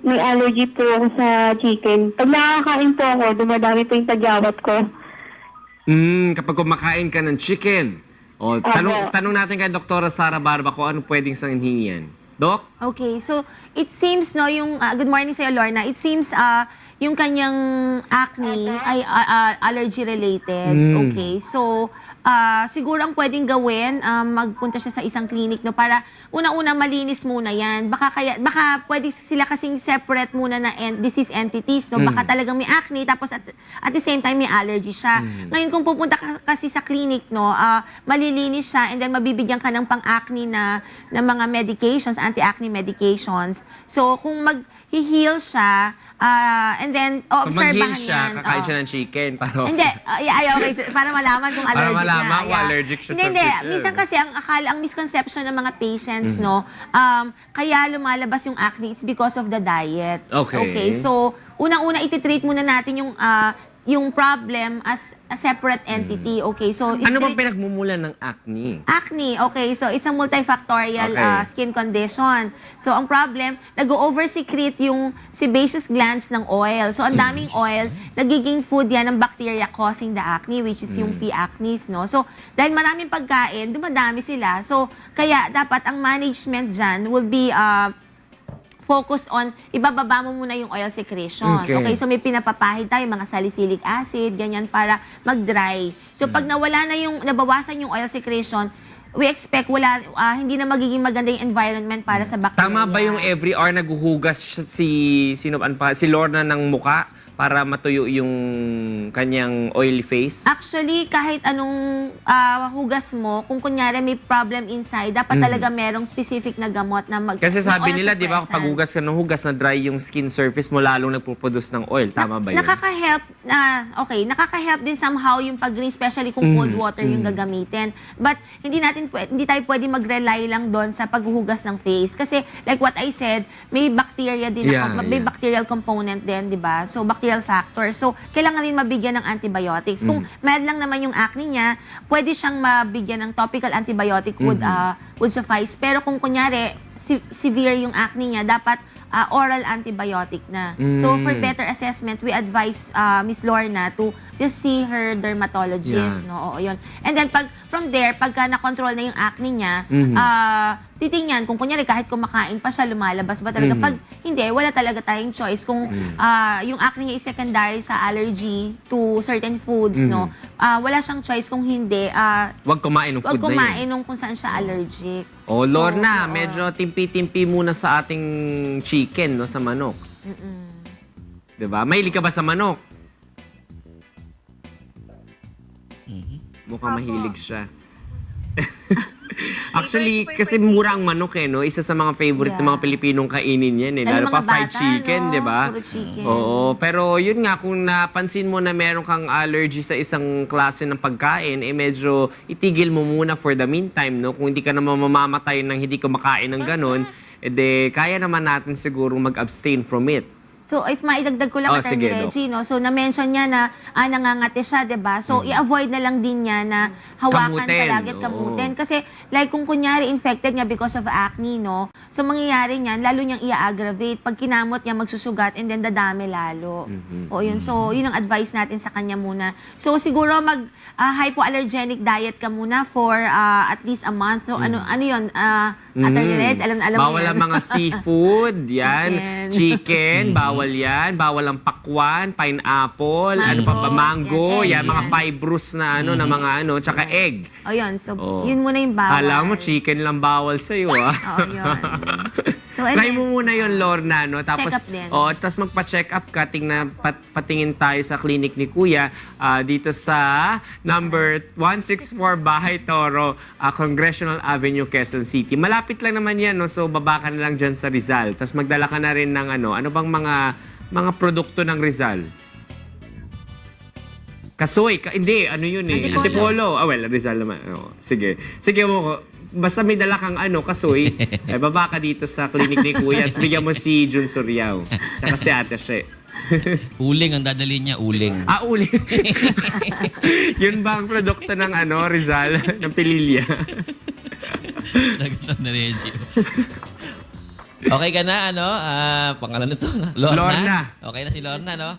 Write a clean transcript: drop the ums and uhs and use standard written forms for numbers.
may allergy po ako sa chicken. Pag nakakain po ako, dumadami po yung tagyawat ko. Kapag kumakain ka ng chicken. O, tanong natin kay Dr. Sara Barba kung ano pwedeng sanhin yan. Doc? Okay, so it seems, no, yung, good morning sa'yo, Lorna. It seems, yung kanyang acne ay allergy-related. Okay, so, siguro ang pwedeng gawin, magpunta siya sa isang clinic, no, para una-una malinis muna yan. Baka pwede sila kasing separate muna na disease entities, no? Baka talagang may acne, tapos at the same time may allergy siya. Ngayon, kung pupunta ka kasi sa clinic, no, malilinis siya, and then mabibigyan ka ng pang-acne na mga medications, anti-acne medications. So, kung mag-heal siya, and then, obserbahan siya, yan. kakain siya ng chicken. Hindi, okay, para malaman kung allergic Para malaman kung allergic siya sa Hindi, fish. minsan kasi ang misconception ng mga patients, no, kaya lumalabas yung acne, it's because of the diet. Okay. So, unang-una ititreat muna natin yung problem as a separate entity. Okay, so Ano bang pinagmumulan ng acne? acne, okay, so it's a multifactorial Okay. skin condition. So, ang problem, nag-over-secrete yung sebaceous glands ng oil. So, ang daming oil, nagiging food yan ng bacteria causing the acne, which is yung P. acnes, no? So, dahil maraming pagkain, dumadami sila. So, kaya dapat ang management dyan will be focused on, ibababa mo muna yung oil secretion. Okay, so may pinapapahid tayo, mga salicylic acid, ganyan, para mag-dry. So pag nabawasan yung oil secretion, we expect hindi na magiging maganda yung environment para sa bacteria. Tama ba yung every hour naguhugas si Lorna ng muka para matuyo yung kanyang oily face? Actually, kahit anong hugas mo, kung kunyari may problem inside, dapat talaga merong specific na gamot na Kasi sabi oil nila, di ba, suppressant. pag hugas ka ng hugas na dry yung skin surface mo, lalong nagpuproduce ng oil. Tama ba yun? Nakaka-help, nakaka-help din somehow yung pag-rinse, especially kung cold water yung gagamitin. But hindi tayo pwede mag-rely lang doon sa paghuhugas ng face. Kasi like what I said, may bacteria din, may bacterial component din, di ba? So bacterial factor. So kailangan din mabigyan ng antibiotics. Kung mild lang naman yung acne niya, pwede siyang mabigyan ng topical antibiotic would suffice. Pero kung kunyari, severe yung acne niya, dapat oral antibiotic na. So, for better assessment, we advise Miss Lorna to just see her dermatologist. No? Oo, yun. And then, from there, pagka na-control na yung acne niya, titingnan kung kunyari kahit kumakain pa siya, lumalabas ba talaga. Pag hindi, wala talaga tayong choice. Kung yung acne niya is secondary sa allergy to certain foods, no, wala siyang choice. Kung hindi, Huwag kumain ng food wag kumain nung kung saan siya allergic. Oh, Lorna, medyo timpi-timpi muna sa ating chicken, no, sa manok. Diba? Mahilig ka ba sa manok? Mukhang mahilig siya. Actually, kasi mura ang manok no? Isa sa mga favorite ng mga Pilipinong kainin yan Lalo pa fried chicken, no? di ba? Puro chicken. Oo, pero yun nga, kung napansin mo na meron kang allergy sa isang klase ng pagkain, medyo itigil mo muna for the meantime, no? Kung hindi ka naman mamamatay ng hindi kumakain ng ganun, kaya naman natin siguro mag-abstain from it. So, if maidagdag ko lang, Attorney Reggie, no? So, na-mention niya na nangangati siya, diba? So, i-avoid na lang din niya na hawakan palagi at kamutin. Kasi, like, kung kunyari infected niya because of acne, no? So, mangyayari niyan, lalo niyang i-aggravate. Pag kinamot niya, magsusugat and then dadami lalo. O, yun. So, yun ang advice natin sa kanya muna. So, siguro hypoallergenic diet ka muna for at least a month. So, ano yun? Attorney Reg, alam mo bawal yan. ang mga seafood, yan. Chicken, bawal yan. Bawal ang pakwan, pineapple, ano pa ba, mango, yan, mga fibrous na na mga tsaka egg. O yun, so yun muna yung bawal. Kala mo chicken lang bawal sa'yo, Oo, yun. So, try mo muna yun, Lorna, no? Tapos, check up din. tapos magpa-check up ka, patingin tayo sa clinic ni Kuya dito sa number 164 Bahay Toro, Congressional Avenue, Quezon City. Malapit lang naman yan, no? So, baba ka na lang dyan sa Rizal. Tapos magdala ka na rin ng ano bang mga produkto ng Rizal? Kasoy, hindi, ano yun Antipolo. Well, Rizal naman. Sige. Sige mo, basta may dala kang kasoy, baba ka dito sa clinic ni Kuya. Bigyan mo si Jun Suryaw. Tsaka si Ate She. Uling ang dadalhin niya, uling. Uling. Yun ba ang produkto ng Rizal? Ng Pililya? Nagtatang na Reggie. Okay ka na, ano? Pangalan nito? Lorna? Lorna. Okay na si Lorna, no?